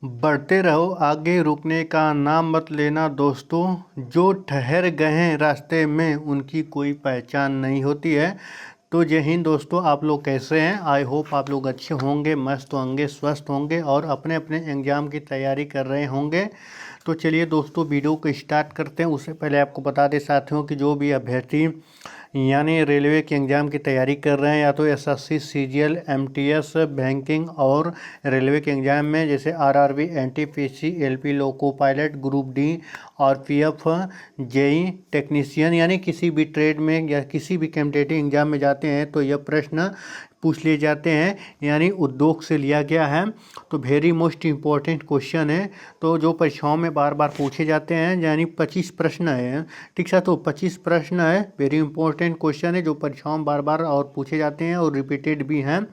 बढ़ते रहो आगे, रुकने का नाम मत लेना दोस्तों। जो ठहर गए हैं रास्ते में उनकी कोई पहचान नहीं होती है। तो जय हिंद दोस्तों, आप लोग कैसे हैं? आई होप आप लोग अच्छे होंगे, मस्त होंगे, स्वस्थ होंगे और अपने अपने एग्ज़ाम की तैयारी कर रहे होंगे। तो चलिए दोस्तों, वीडियो को स्टार्ट करते हैं। उससे पहले आपको बता दें साथियों कि जो भी अभ्यर्थी यानी रेलवे के एग्ज़ाम की तैयारी कर रहे हैं, या तो एसएससी, सीजीएल, एमटीएस, बैंकिंग और रेलवे के एग्ज़ाम में जैसे RRB, NTPC, LP, loco pilot, group D और पीएफ, जेई टेक्नीशियन, यानी किसी भी ट्रेड में या किसी भी कॉम्पिटिटिव एग्ज़ाम में जाते हैं तो यह प्रश्न पूछ लिए जाते हैं, यानी उद्योग से लिया गया है। तो वेरी मोस्ट इम्पोर्टेंट क्वेश्चन है, तो जो परीक्षाओं में बार बार पूछे जाते हैं, यानी 25 प्रश्न है। ठीक है, तो 25 प्रश्न है, वेरी इंपॉर्टेंट क्वेश्चन है जो परीक्षाओं में बार बार और पूछे जाते हैं और रिपीटेड भी हैं।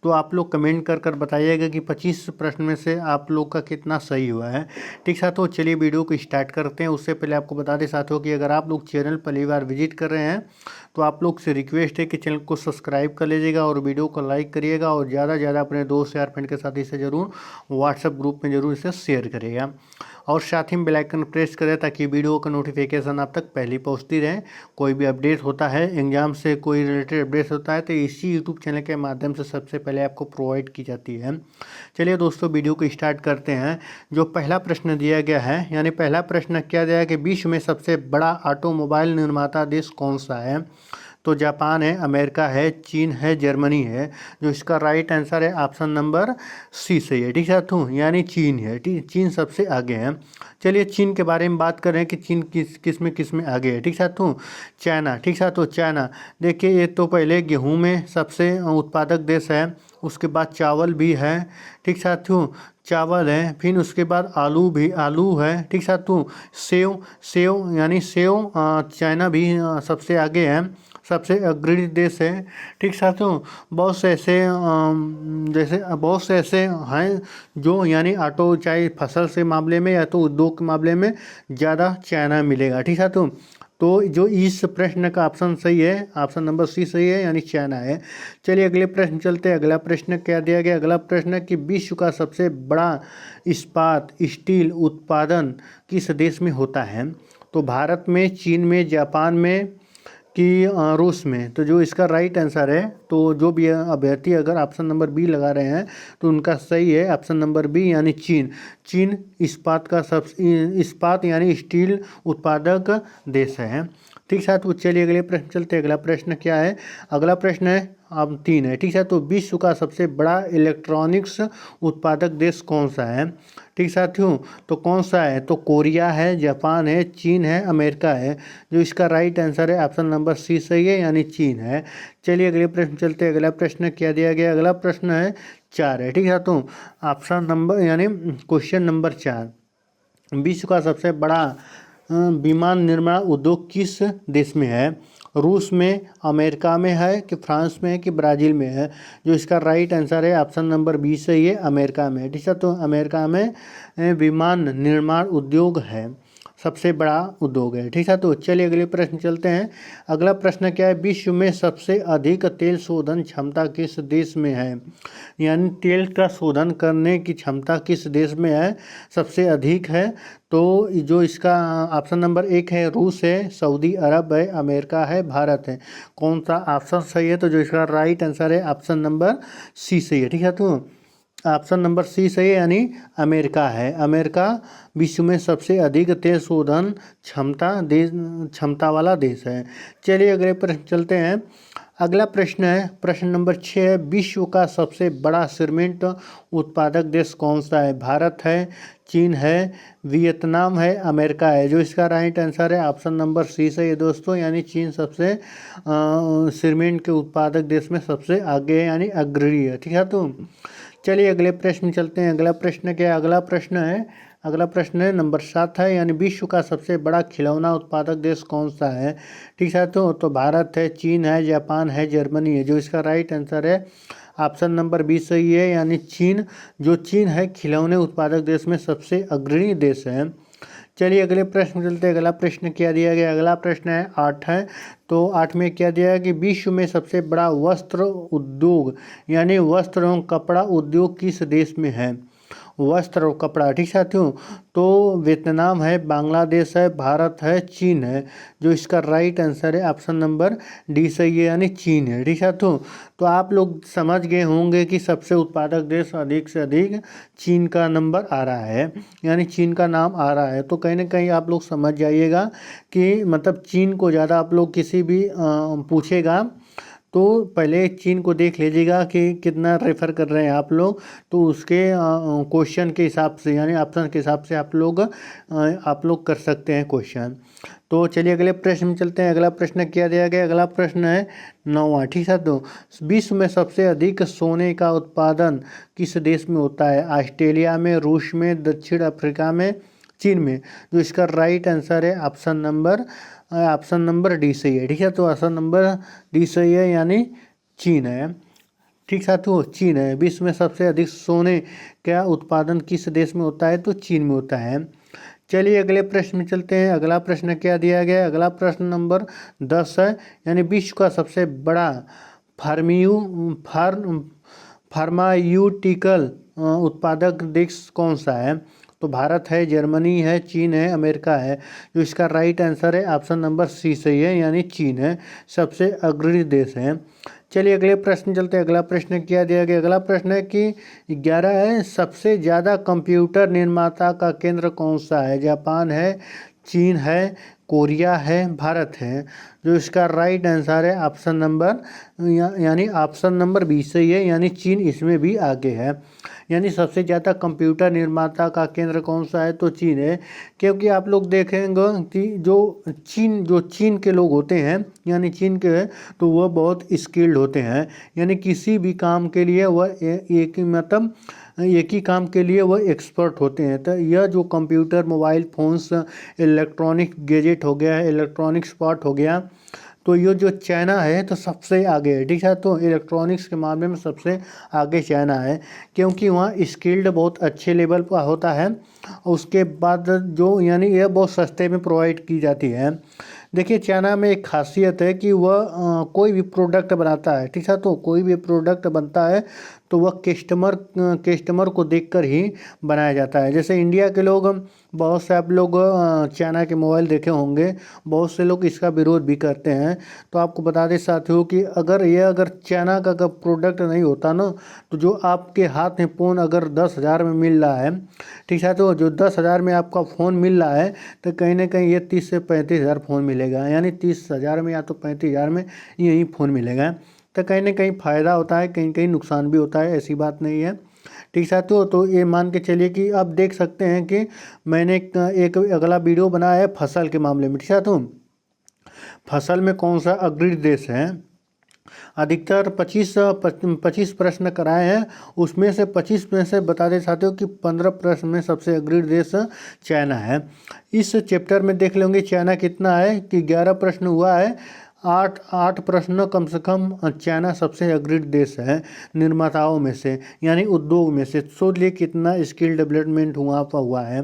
तो आप लोग कमेंट कर कर बताइएगा कि 25 प्रश्न में से आप लोग का कितना सही हुआ है। ठीक है, तो चलिए वीडियो को स्टार्ट करते हैं। उससे पहले आपको बता दें साथियों कि अगर आप लोग चैनल पहली बार विजिट कर रहे हैं तो आप लोग से रिक्वेस्ट है कि चैनल को सब्सक्राइब कर लीजिएगा और वीडियो को लाइक करिएगा और ज़्यादा से ज़्यादा अपने दोस्त यार फ्रेंड के साथ इसे ज़रूर व्हाट्सएप ग्रुप में ज़रूर इसे शेयर करिएगा और साथ ही में बेल आइकन प्रेस करें ताकि वीडियो का नोटिफिकेशन आप तक पहले पहुंचती रहे। कोई भी अपडेट होता है, एग्जाम से कोई रिलेटेड अपडेट होता है तो इसी यूट्यूब चैनल के माध्यम से सबसे पहले आपको प्रोवाइड की जाती है। चलिए दोस्तों, वीडियो को स्टार्ट करते हैं। जो पहला प्रश्न दिया गया है, यानी पहला प्रश्न क्या दिया है कि विश्व में सबसे बड़ा ऑटोमोबाइल निर्माता देश कौन सा है? तो जापान है, अमेरिका है, चीन है, जर्मनी है। जो इसका राइट आंसर है ऑप्शन नंबर सी सही है। ठीक है तो यानी चीन है। ठीक, चीन सबसे आगे है। चलिए चीन के बारे में बात करें कि चीन किस में आगे है। ठीक है तो चाइना। ठीक है तो चाइना देखिए, ये तो पहले गेहूं में सबसे उत्पादक देश है, उसके बाद चावल भी है। ठीक साथियों, चावल है, फिर उसके बाद आलू है। ठीक साथियों, सेव यानी सेव चाइना भी सबसे आगे है, सबसे अग्रणी देश है। ठीक साथियों, बहुत से ऐसे बहुत से ऐसे हैं जो यानी ऑटो चाहे फसल से मामले में या तो उद्योग के मामले में ज़्यादा चाइना मिलेगा। ठीक साथियों, तो जो इस प्रश्न का ऑप्शन सही है, ऑप्शन नंबर सी सही है, यानी चाइना है। चलिए अगले प्रश्न चलते हैं। अगला प्रश्न क्या दिया गया? अगला प्रश्न कि विश्व का सबसे बड़ा इस्पात स्टील उत्पादन किस देश में होता है? तो भारत में, चीन में, जापान में कि रूस में? तो जो इसका राइट आंसर है, तो जो भी अभ्यर्थी अगर ऑप्शन नंबर बी लगा रहे हैं तो उनका सही है ऑप्शन नंबर बी, यानी चीन। चीन इस्पात यानी स्टील उत्पादक देश है। ठीक है, तो चलिए अगले प्रश्न चलते हैं। अगला प्रश्न क्या है? अगला प्रश्न है अब 3 है। ठीक है, तो विश्व का सबसे बड़ा इलेक्ट्रॉनिक्स उत्पादक देश कौन सा है? ठीक साथियों, तो कौन सा है? तो कोरिया है, जापान है, चीन है, अमेरिका है। जो इसका राइट आंसर है ऑप्शन नंबर सी सही है, यानी चीन है। चलिए अगले प्रश्न चलते हैं। अगला प्रश्न क्या दिया गया? अगला प्रश्न है 4 है। ठीक है, तो ऑप्शन नंबर यानी क्वेश्चन नंबर 4, विश्व का सबसे बड़ा विमान निर्माण उद्योग किस देश में है? रूस में, अमेरिका में है कि फ्रांस में है कि ब्राज़ील में है? जो इसका राइट आंसर है ऑप्शन नंबर बी सही है, अमेरिका में। ठीक है, तो अमेरिका में विमान निर्माण उद्योग है, सबसे बड़ा उद्योग है। ठीक है, तो चलिए अगले प्रश्न चलते हैं। अगला प्रश्न क्या है? विश्व में सबसे अधिक तेल शोधन क्षमता किस देश में है? यानी तेल का शोधन करने की क्षमता किस देश में है, सबसे अधिक है? तो जो इसका ऑप्शन नंबर 1 है रूस है, सऊदी अरब है, अमेरिका है, भारत है। कौन सा ऑप्शन सही है? तो जो इसका राइट आंसर है ऑप्शन नंबर सी सही है। ठीक है, तो ऑप्शन नंबर सी सही है, यानी अमेरिका है। अमेरिका विश्व में सबसे अधिक तेल शोधन क्षमता वाला देश है। चलिए अगले प्रश्न चलते हैं। अगला प्रश्न है प्रश्न नंबर 6 है, विश्व का सबसे बड़ा सीमेंट उत्पादक देश कौन सा है? भारत है, चीन है, वियतनाम है, अमेरिका है? जो इसका राइट आंसर है ऑप्शन नंबर सी सही है दोस्तों, यानी चीन सबसे सीमेंट के उत्पादक देश में सबसे आगे है, यानी अग्रणी है। ठीक है, तो चलिए अगले प्रश्न चलते हैं। अगला प्रश्न क्या है? अगला प्रश्न है नंबर 7 है, यानी विश्व का सबसे बड़ा खिलौना उत्पादक देश कौन सा है? ठीक है, तो भारत है, चीन है, जापान है, जर्मनी है? जो इसका राइट आंसर है ऑप्शन नंबर बी सही है, यानी चीन। जो चीन है खिलौने उत्पादक देश में सबसे अग्रणी देश है। चलिए अगले प्रश्न चलते हैं। अगला प्रश्न क्या दिया गया? अगला प्रश्न है 8 है, तो 8 में क्या दिया है कि विश्व में सबसे बड़ा वस्त्र उद्योग यानी वस्त्र एवं कपड़ा उद्योग किस देश में है? वस्त्र और कपड़ा। ठीक साथियों, तो वियतनाम है, बांग्लादेश है, भारत है, चीन है। जो इसका राइट आंसर है ऑप्शन नंबर डी सही है, यानी चीन है। ठीक साथियों, तो आप लोग समझ गए होंगे कि सबसे उत्पादक देश अधिक से अधिक चीन का नंबर आ रहा है, यानी चीन का नाम आ रहा है। तो कहीं ना कहीं आप लोग समझ जाइएगा कि मतलब चीन को ज़्यादा आप लोग किसी भी पूछेगा तो पहले चीन को देख लीजिएगा कि कितना रेफ़र कर रहे हैं आप लोग, तो उसके क्वेश्चन के हिसाब से यानी ऑप्शन के हिसाब से आप लोग कर सकते हैं क्वेश्चन। तो चलिए अगले प्रश्न में चलते हैं। अगला प्रश्न क्या दिया गया? अगला प्रश्न है 9वां। ठीक है, तो विश्व में सबसे अधिक सोने का उत्पादन किस देश में होता है? ऑस्ट्रेलिया में, रूस में, दक्षिण अफ्रीका में, चीन में। जो इसका राइट आंसर है ऑप्शन नंबर डी सही है। ठीक है, तो ऑप्शन नंबर डी सही है, यानी चीन है। ठीक साथियों, चीन है। विश्व में सबसे अधिक सोने का उत्पादन किस देश में होता है? तो चीन में होता है। चलिए अगले प्रश्न में चलते हैं। अगला प्रश्न क्या दिया गया है? अगला प्रश्न नंबर 10 है, यानी विश्व का सबसे बड़ा फार्मास्यूटिकल उत्पादक देश कौन सा है? तो भारत है, जर्मनी है, चीन है, अमेरिका है। जो इसका राइट आंसर है ऑप्शन नंबर सी सही है, यानी चीन है, सबसे अग्रणी देश है। चलिए अगले प्रश्न चलते हैं। अगला प्रश्न क्या दिया गया? अगला प्रश्न है कि 11 है, सबसे ज़्यादा कंप्यूटर निर्माता का केंद्र कौन सा है? जापान है, चीन है, कोरिया है, भारत है। जो इसका राइट आंसर है ऑप्शन नंबर यानी ऑप्शन नंबर बी सही है, यानी चीन इसमें भी आगे है। यानी सबसे ज़्यादा कंप्यूटर निर्माता का केंद्र कौन सा है? तो चीन है। क्योंकि आप लोग देखेंगे कि जो चीन के लोग होते हैं, यानी चीन के, तो वह बहुत स्किल्ड होते हैं, यानी किसी भी काम के लिए वह एक ही काम के लिए वह एक्सपर्ट होते हैं। तो यह जो computer, mobile phones, electronic gadget हो गया है, इलेक्ट्रॉनिक स्पॉट हो गया, तो ये जो चाइना है तो सबसे आगे है। ठीक है, तो इलेक्ट्रॉनिक्स के मामले में सबसे आगे चाइना है, क्योंकि वहाँ स्किल्ड बहुत अच्छे लेवल पर होता है। उसके बाद जो यानी यह बहुत सस्ते में प्रोवाइड की जाती है। देखिए चाइना में एक खासियत है कि वह कोई भी प्रोडक्ट बनाता है, ठीक है, तो कोई भी प्रोडक्ट बनता है तो वह कस्टमर को देखकर ही बनाया जाता है। जैसे इंडिया के लोग, बहुत से आप लोग चाइना के मोबाइल देखे होंगे, बहुत से लोग इसका विरोध भी करते हैं। तो आपको बता दें साथियों कि अगर चाइना का प्रोडक्ट नहीं होता ना, तो जो आपके हाथ में फ़ोन अगर 10,000 में मिल रहा है, ठीक है, तो जो 10,000 में आपका फ़ोन मिल रहा है, तो कहीं ना कहीं ये 30 से 35,000 फ़ोन मिलेगा, यानी 30,000 में या तो 35,000 में यही फ़ोन मिलेगा। तो कहीं ना कहीं फ़ायदा होता है, कहीं कहीं नुकसान भी होता है, ऐसी बात नहीं है। ठीक साथियों, तो ये मान के चलिए कि आप देख सकते हैं कि मैंने एक अगला वीडियो बनाया है फसल के मामले में। ठीक साथियों, फसल में कौन सा अग्रणी देश है? अधिकतर 25 प्रश्न कराए हैं, उसमें से 25 में से बता दें साथियों कि 15 प्रश्न में सबसे अग्रणी देश चाइना है। इस चैप्टर में देख लेंगे चाइना कितना है कि 11 प्रश्न हुआ है, 8 प्रश्न कम से कम चाइना सबसे अग्रणी देश है निर्माताओं में से, यानी उद्योग में से। सोच लिए कितना स्किल डेवलपमेंट हुआ है।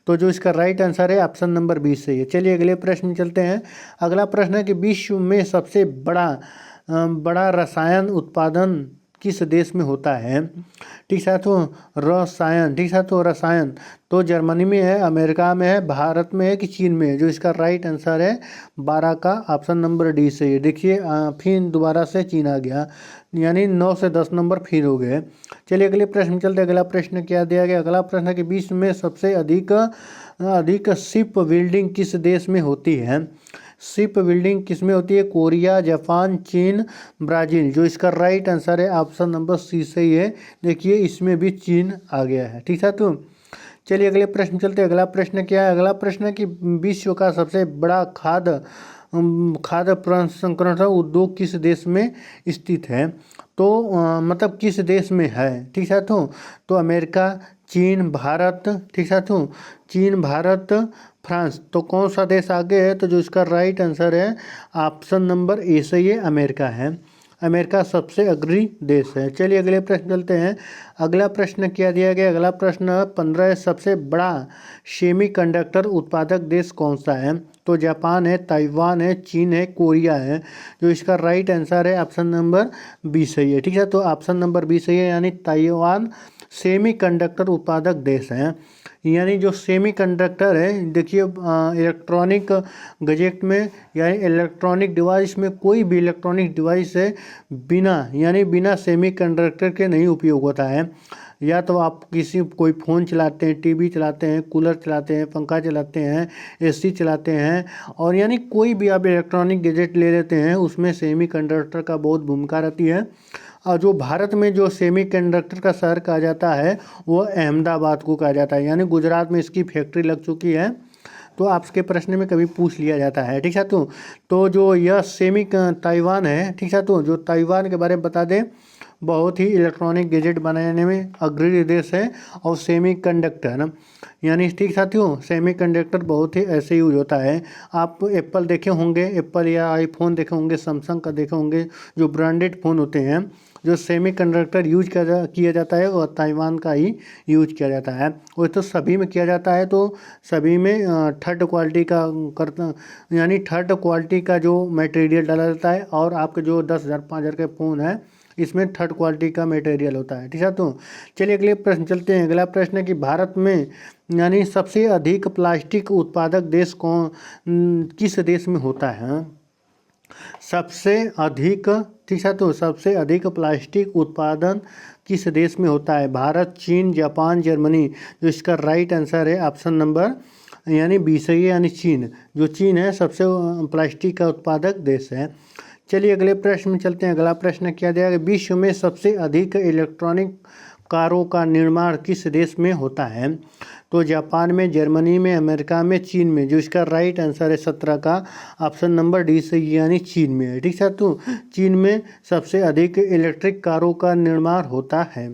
तो जो इसका राइट आंसर है ऑप्शन नंबर 20 सही है। चलिए अगले प्रश्न में चलते हैं। अगला प्रश्न है कि विश्व में सबसे बड़ा रसायन उत्पादन किस देश में होता है? ठीक साथियों, रसायन, ठीक साथियों, रसायन तो जर्मनी में है, अमेरिका में है, भारत में है कि चीन में है? जो इसका राइट आंसर है 12 का ऑप्शन नंबर डी सही है। देखिए फिर दोबारा से चीन आ गया, यानी 9 से 10 नंबर फिर हो गए। चलिए अगले प्रश्न में चलते हैं। अगला प्रश्न क्या दिया गया? अगला प्रश्न है कि विश्व में सबसे अधिक शिप बिल्डिंग किस देश में होती है? शिप बिल्डिंग किस में होती है? कोरिया, जापान, चीन, ब्राज़ील। जो इसका राइट आंसर है ऑप्शन नंबर सी सही है। देखिए इसमें भी चीन आ गया है। ठीक है, तो चलिए अगले प्रश्न चलते हैं। अगला प्रश्न क्या है? अगला प्रश्न है कि विश्व का सबसे बड़ा खाद्य प्रसंस्करण उद्योग किस देश में स्थित है? तो मतलब किस देश में है? ठीक है, तो अमेरिका, चीन, भारत, ठीक है, तो चीन, भारत, फ्रांस। तो कौन सा देश आगे है? तो जो इसका राइट आंसर है ऑप्शन नंबर ए सही है, अमेरिका है। अमेरिका सबसे अग्रणी देश है। चलिए अगले प्रश्न चलते हैं। अगला प्रश्न क्या दिया गया? अगला प्रश्न 15 सबसे बड़ा सेमीकंडक्टर उत्पादक देश कौन सा है? तो जापान है, ताइवान है, चीन है, कोरिया है। जो इसका राइट आंसर है ऑप्शन नंबर बी सही है। ठीक है, तो ऑप्शन नंबर बी सही है, यानी ताइवान सेमीकंडक्टर उत्पादक देश हैं। यानी जो सेमीकंडक्टर है, देखिए इलेक्ट्रॉनिक गैजेट में यानी इलेक्ट्रॉनिक डिवाइस में कोई भी इलेक्ट्रॉनिक डिवाइस है बिना सेमीकंडक्टर के नहीं उपयोग होता है। या तो आप कोई फ़ोन चलाते हैं, टीवी चलाते हैं, कूलर चलाते हैं, पंखा चलाते हैं, एसी चलाते हैं, और यानी कोई भी आप इलेक्ट्रॉनिक गैजेट ले लेते हैं उसमें सेमीकंडक्टर का बहुत भूमिका रहती है। और जो भारत में जो सेमीकंडक्टर का शहर कहा जाता है वो अहमदाबाद को कहा जाता है। यानी गुजरात में इसकी फैक्ट्री लग चुकी है। तो आपके प्रश्न में कभी पूछ लिया जाता है, ठीक है। तो जो यह ताइवान है, ठीक है, तो जो ताइवान के बारे में बता दें, बहुत ही इलेक्ट्रॉनिक गैजेट बनाने में अग्रणी देश है। और सेमीकंडक्टर यानी, ठीक साथियों, सेमीकंडक्टर बहुत ही ऐसे यूज होता है। आप एप्पल देखे होंगे, एप्पल या आईफोन देखे होंगे, सैमसंग का देखे होंगे, जो ब्रांडेड फ़ोन होते हैं जो सेमीकंडक्टर यूज किया जाता है और ताइवान का ही यूज किया जाता है। वो तो सभी में किया जाता है, तो सभी में थर्ड क्वालिटी का यानी थर्ड क्वालिटी का जो मटेरियल डाला जाता है। और आपके जो 10,000 5,000 के फ़ोन है इसमें थर्ड क्वालिटी का मटेरियल होता है, ठीक है। तो चलिए अगले प्रश्न चलते हैं। अगला प्रश्न है कि भारत में यानी सबसे अधिक प्लास्टिक उत्पादक देश किस देश में होता है? सबसे अधिक, ठीक है, तो सबसे अधिक प्लास्टिक उत्पादन किस देश में होता है? भारत, चीन, जापान, जर्मनी। जो इसका राइट आंसर है ऑप्शन नंबर यानी 20 है, यानी चीन। जो चीन है सबसे प्लास्टिक का उत्पादक देश है। चलिए अगले प्रश्न में चलते हैं। अगला प्रश्न क्या दिया गया? विश्व में सबसे अधिक इलेक्ट्रॉनिक कारों का निर्माण किस देश में होता है? तो जापान में, जर्मनी में, अमेरिका में, चीन में। जो इसका राइट आंसर है 17 का ऑप्शन नंबर डी से, यानी चीन में है, ठीक है। तो चीन में सबसे अधिक इलेक्ट्रिक कारों का निर्माण होता है।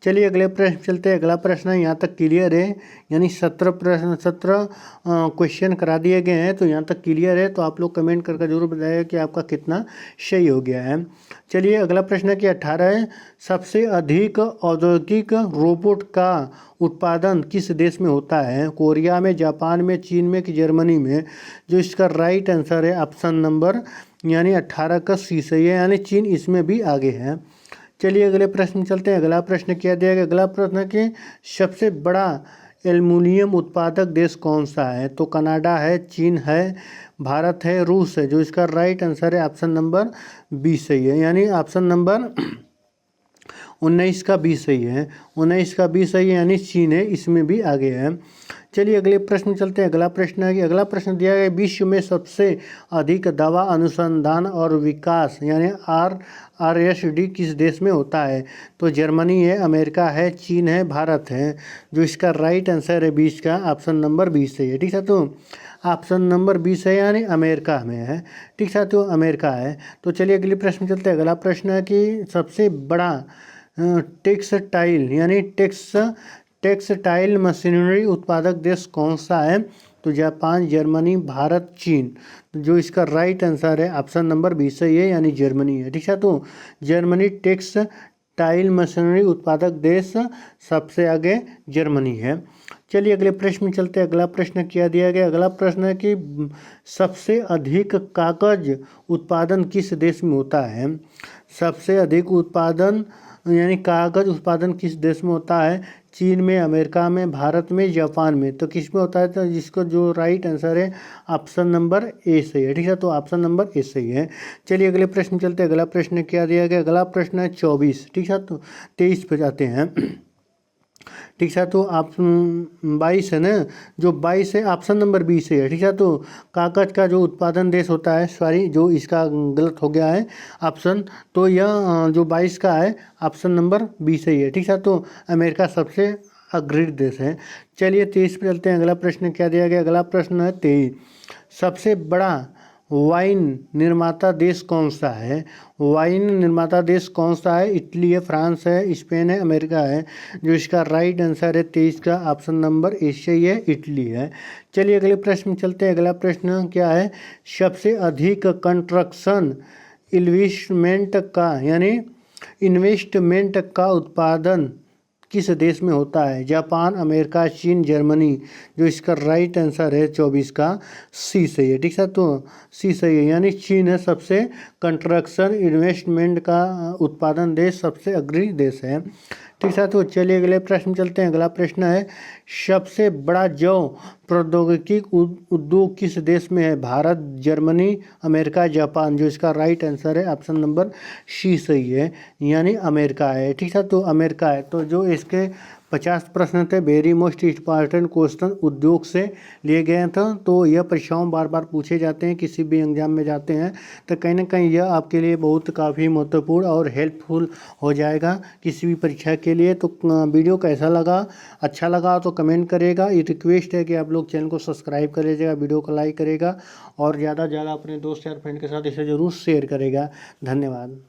चलिए अगले प्रश्न चलते हैं। अगला प्रश्न यहाँ तक क्लियर है, यानी 17 क्वेश्चन करा दिए गए हैं, तो यहाँ तक क्लियर है। तो आप लोग कमेंट करके जरूर बताइए कि आपका कितना सही हो गया है। चलिए अगला प्रश्न कि 18 है, सबसे अधिक औद्योगिक रोबोट का उत्पादन किस देश में होता है? कोरिया में, जापान में, चीन में कि जर्मनी में। जो इसका राइट आंसर है ऑप्शन नंबर यानी 18 का सी सही है, यानी चीन इसमें भी आगे है। चलिए अगले प्रश्न चलते हैं। अगला प्रश्न क्या दिया गया? अगला प्रश्न कि सबसे बड़ा एल्युमिनियम उत्पादक देश कौन सा है? तो कनाडा है, चीन है, भारत है, रूस है। जो इसका राइट आंसर है ऑप्शन नंबर 20 सही है, यानी ऑप्शन नंबर 19 का 20 सही है, 19 का 20 सही है, यानी चीन है इसमें भी आगे है। चलिए अगले प्रश्न चलते हैं। अगला प्रश्न है कि अगला प्रश्न दिया गया विश्व में सबसे अधिक दवा अनुसंधान और विकास यानी RSD किस देश में होता है? तो जर्मनी है, अमेरिका है, चीन है, भारत है। जो इसका राइट आंसर है 20 का ऑप्शन नंबर 20 सही है, ठीक है। तो ऑप्शन नंबर 20 है, यानी अमेरिका में है, ठीक है। तो अमेरिका है। तो चलिए अगले प्रश्न चलते हैं। अगला प्रश्न है कि सबसे बड़ा टेक्सटाइल यानी टेक्सटाइल मशीनरी उत्पादक देश कौन सा है? तो जापान, जर्मनी, भारत, चीन। जो इसका राइट आंसर है ऑप्शन नंबर 20 सही है, यानी जर्मनी है, ठीक है। तो जर्मनी टेक्सटाइल मशीनरी उत्पादक देश सबसे आगे जर्मनी है। चलिए अगले प्रश्न में चलते हैं। अगला प्रश्न क्या दिया गया? अगला प्रश्न है कि सबसे अधिक कागज उत्पादन किस देश में होता है? सबसे अधिक उत्पादन यानी कागज उत्पादन किस देश में होता है? चीन में, अमेरिका में, भारत में, जापान में। तो किस में होता है? तो जिसको जो राइट आंसर है ऑप्शन नंबर ए सही है, ठीक है। तो ऑप्शन नंबर ए सही है। चलिए अगले प्रश्न चलते हैं। अगला प्रश्न क्या दिया गया? अगला प्रश्न है 24, ठीक है। तो 23 पे जाते हैं, ठीक है। तो आप 22 है ना, जो 22 है ऑप्शन नंबर 20 है, ठीक है। तो कागज का जो उत्पादन देश होता है, सॉरी जो इसका गलत हो गया है ऑप्शन, तो यह जो 22 का है ऑप्शन नंबर 20 ही है, ठीक है। तो अमेरिका सबसे अग्रणी देश है। चलिए 23 पे चलते हैं। अगला प्रश्न क्या दिया गया? अगला प्रश्न है 23, सबसे बड़ा वाइन निर्माता देश कौन सा है? वाइन निर्माता देश कौन सा है? इटली है, फ्रांस है, स्पेन है, अमेरिका है। जो इसका राइट आंसर है 23 का ऑप्शन नंबर एशिया ही है, इटली है। चलिए अगले प्रश्न में चलते हैं। अगला प्रश्न क्या है? सबसे अधिक कंस्ट्रक्शन इन्वेस्टमेंट का उत्पादन किस देश में होता है? जापान, अमेरिका, चीन, जर्मनी। जो इसका राइट आंसर है 24 का सी सही है, ठीक है। तो सी सही है, यानी चीन है सबसे कंस्ट्रक्शन इन्वेस्टमेंट का उत्पादन देश, सबसे अग्रणी देश है। ठीक साथियों, चलिए अगले प्रश्न चलते हैं। अगला प्रश्न है, सबसे बड़ा जौ प्रौद्योगिकी उद्योग किस देश में है? Bharat, Germany, America, Japan. जो इसका राइट आंसर है ऑप्शन नंबर सी सही है, यानी अमेरिका है। ठीक है, तो अमेरिका है। तो जो इसके 50 प्रश्न थे, वेरी मोस्ट इंपॉर्टेंट क्वेश्चन उद्योग से लिए गए थे। तो यह परीक्षाओं बार बार पूछे जाते हैं, किसी भी एग्जाम में जाते हैं तो कहीं ना कहीं यह आपके लिए बहुत काफ़ी महत्वपूर्ण और हेल्पफुल हो जाएगा किसी भी परीक्षा के लिए। तो वीडियो कैसा लगा, अच्छा लगा तो कमेंट करेगा। ये रिक्वेस्ट है कि आप लोग चैनल को सब्सक्राइब कर लीजिएगा, वीडियो को लाइक करेगा और ज़्यादा से ज़्यादा अपने दोस्त यार फ्रेंड के साथ इसे ज़रूर शेयर करेगा। धन्यवाद।